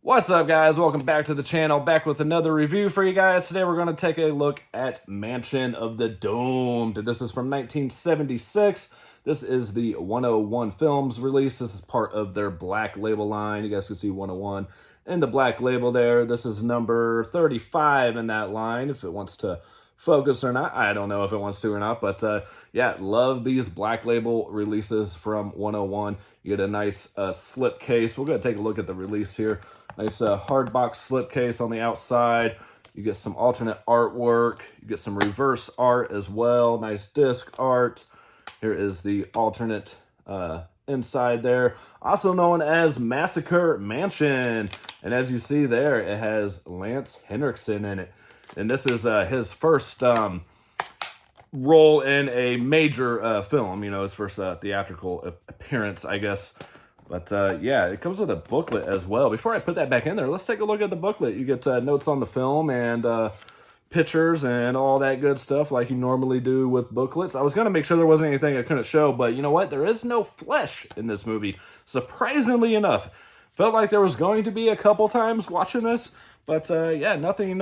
What's up, guys? Welcome back to the channel, back with another review for you guys. Today we're going to take a look at Mansion of the Doomed. This is from 1976. This is the 101 Filmz release. This is part of their Black Label line. You guys can see 101 in the Black Label there. This is number 35 in that line, if it wants to focus or not. I don't know if it wants to or not, but yeah, love these Black Label releases from 101. You get a nice slipcase. We're going to take a look at the release here. Nice hardbox slipcase on the outside. You get some alternate artwork. You get some reverse art as well. Nice disc art. Here is the alternate inside there, also known as Massacre Mansion. And as you see there, it has Lance Henriksen in it. And this is his first role in a major film, you know, his first theatrical appearance, I guess. But yeah, it comes with a booklet as well. Before I put that back in there, let's take a look at the booklet. You get notes on the film and pictures and all that good stuff like you normally do with booklets. I was going to make sure there wasn't anything I couldn't show, but you know what? There is no flesh in this movie, surprisingly enough. Felt like there was going to be a couple times watching this, but yeah, nothing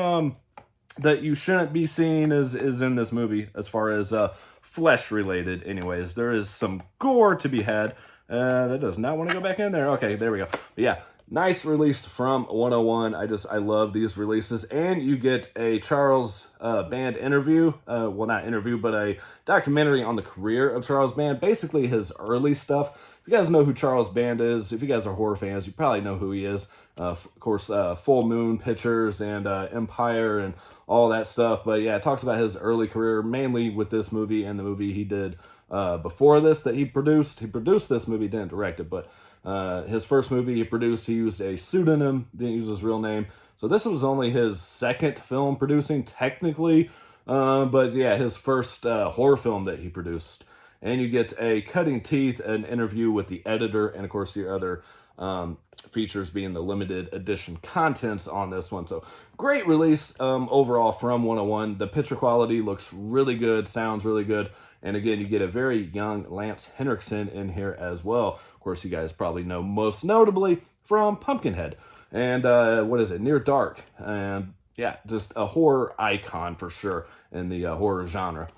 that you shouldn't be seeing is in this movie as far as flesh related anyways. There is some gore to be had. That does not want to go back in there. Okay, there we go. But yeah, nice release from 101. I love these releases. And you get a Charles Band interview. Well, not interview, but a documentary on the career of Charles Band. Basically his early stuff. If you guys know who Charles Band is, if you guys are horror fans, you probably know who he is. Of course, Full Moon Pictures and Empire and all that stuff. But yeah, it talks about his early career, mainly with this movie and the movie he did before this that he produced. He produced this movie, didn't direct it, but his first movie he produced, he used a pseudonym, didn't use his real name. So this was only his second film producing, technically, but yeah, his first horror film that he produced. And you get a cutting teeth, an interview with the editor, and of course the other features being the limited edition contents on this one. So great release overall from 101. The picture quality looks really good, sounds really good. And again, you get a very young Lance Henriksen in here as well. Of course, you guys probably know most notably from Pumpkinhead and what is it, Near Dark. And yeah, just a horror icon for sure in the horror genre.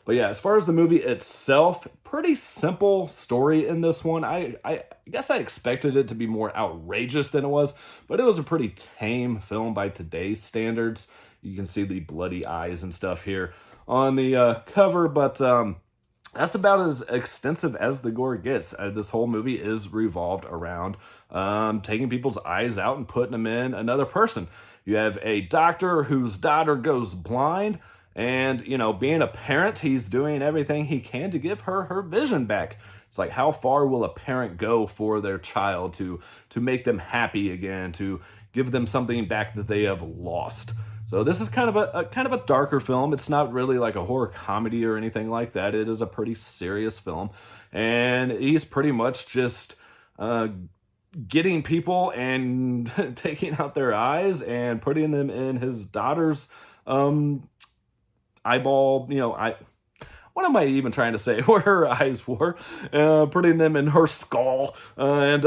But yeah, as far as the movie itself, pretty simple story in this one. I guess I expected it to be more outrageous than it was, but it was a pretty tame film by today's standards. You can see the bloody eyes and stuff here on the cover, but that's about as extensive as the gore gets. This whole movie is revolved around taking people's eyes out and putting them in another person. You have a doctor whose daughter goes blind, and, you know, being a parent, he's doing everything he can to give her vision back. It's like, how far will a parent go for their child to make them happy again, to give them something back that they have lost? So this is kind of a darker film. It's not really like a horror comedy or anything like that. It is a pretty serious film, and he's pretty much just getting people and taking out their eyes and putting them in his daughter's eyeball, you know, what am I even trying to say? Where her eyes were, putting them in her skull, and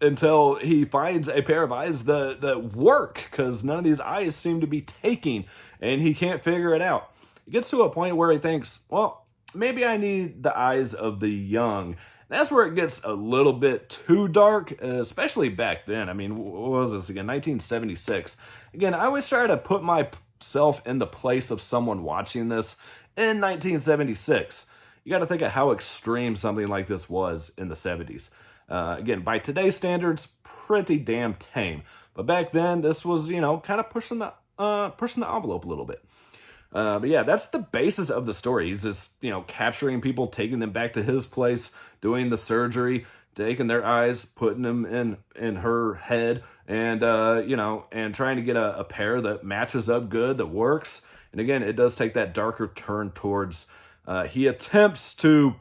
until he finds a pair of eyes that work, because none of these eyes seem to be taking, and he can't figure it out. He gets to a point where he thinks, well, maybe I need the eyes of the young. That's where it gets a little bit too dark, especially back then. I mean, what was this again? 1976. Again, I always try to put myself in the place of someone watching this in 1976. You got to think of how extreme something like this was in the 70s. Again, by today's standards, pretty damn tame. But back then, this was, you know, kind of pushing the envelope a little bit. But yeah, that's the basis of the story. He's just, you know, capturing people, taking them back to his place, doing the surgery, taking their eyes, putting them in her head, and you know, and trying to get a pair that matches up good, that works. And again, it does take that darker turn towards he attempts to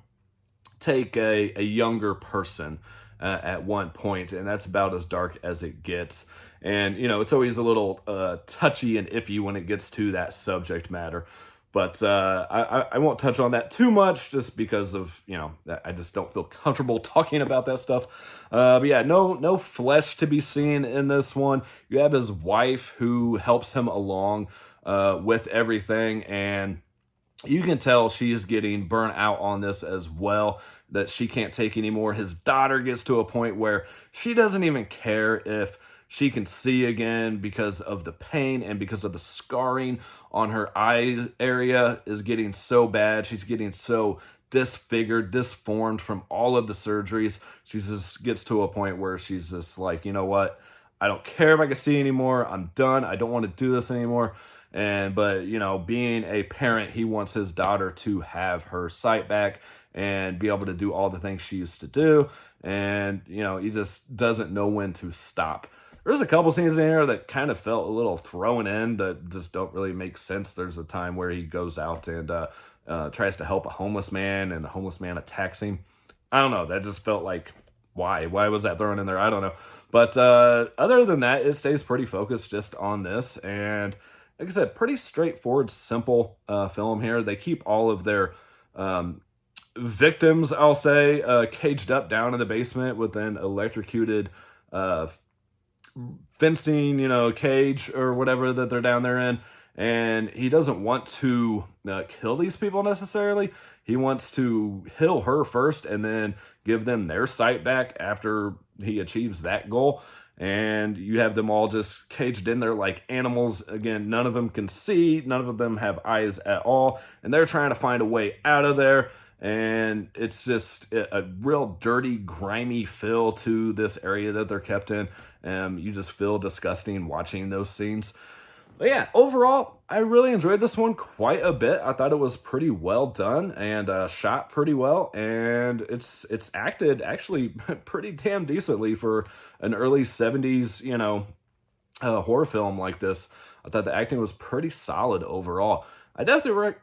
take a younger person at one point, and that's about as dark as it gets. And, you know, it's always a little touchy and iffy when it gets to that subject matter. But I won't touch on that too much just because of, you know, I just don't feel comfortable talking about that stuff. But yeah, no flesh to be seen in this one. You have his wife who helps him along with everything, and you can tell she is getting burnt out on this as well, that she can't take anymore. His daughter gets to a point where she doesn't even care if she can see again because of the pain and because of the scarring on her eye area is getting so bad. She's getting so disfigured, disformed from all of the surgeries. She just gets to a point where she's just like, you know what? I don't care if I can see anymore. I'm done. I don't want to do this anymore. But you know, being a parent, he wants his daughter to have her sight back and be able to do all the things she used to do. And you know, he just doesn't know when to stop. There's a couple scenes in here that kind of felt a little thrown in that just don't really make sense. There's a time where he goes out and tries to help a homeless man, and the homeless man attacks him. I don't know. That just felt like, why? Why was that thrown in there? I don't know. But other than that, it stays pretty focused just on this. And like I said, pretty straightforward, simple film here. They keep all of their victims, I'll say, caged up down in the basement with an electrocuted fencing, you know, cage or whatever that they're down there in. And he doesn't want to kill these people necessarily. He wants to heal her first and then give them their sight back after he achieves that goal. And you have them all just caged in there like animals. Again, none of them can see. None of them have eyes at all. And they're trying to find a way out of there. And it's just a real dirty, grimy feel to this area that they're kept in. You just feel disgusting watching those scenes. But yeah, overall, I really enjoyed this one quite a bit. I thought it was pretty well done and shot pretty well. And it's acted actually pretty damn decently for an early 70s, you know, horror film like this. I thought the acting was pretty solid overall. I definitely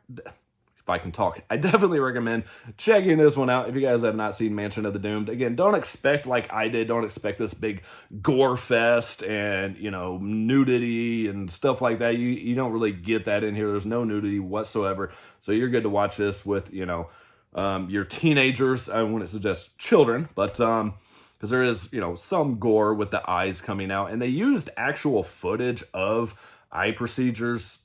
if I can talk, I definitely recommend checking this one out if you guys have not seen Mansion of the Doomed. Again, don't expect, like I did, don't expect this big gore fest and, you know, nudity and stuff like that. You don't really get that in here. There's no nudity whatsoever. So you're good to watch this with, you know, your teenagers. I wouldn't suggest children, but because there is, you know, some gore with the eyes coming out. And they used actual footage of eye procedures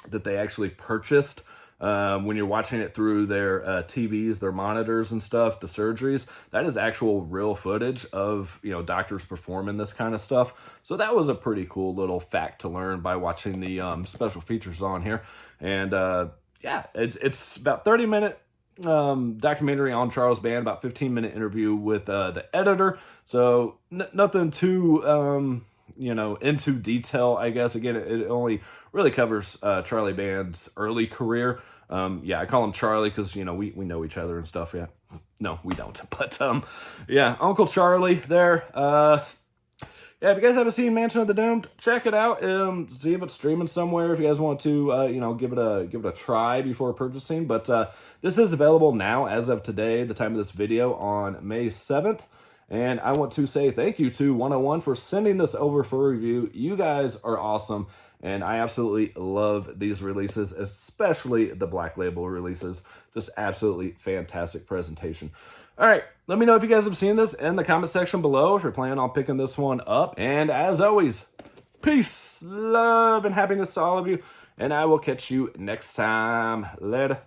that they actually purchased. When you're watching it through their TVs, their monitors and stuff, the surgeries, that is actual real footage of, you know, doctors performing this kind of stuff. So that was a pretty cool little fact to learn by watching the special features on here. And yeah, it's about 30-minute documentary on Charles Band, about 15-minute interview with the editor. So nothing too you know, into detail, I guess. Again, it only really covers Charlie Band's early career. Yeah, I call him Charlie because, you know, we know each other and stuff. Yeah, no, we don't. But yeah, Uncle Charlie there. Yeah, if you guys haven't seen Mansion of the Doomed, check it out. See if it's streaming somewhere. If you guys want to, you know, give it a try before purchasing. But this is available now as of today, the time of this video, on May 7th. And I want to say thank you to 101 for sending this over for review. You guys are awesome, and I absolutely love these releases, especially the Black Label releases. Just absolutely fantastic presentation. All right, let me know if you guys have seen this in the comment section below if you're planning on picking this one up. And as always, peace, love, and happiness to all of you, and I will catch you next time. Later.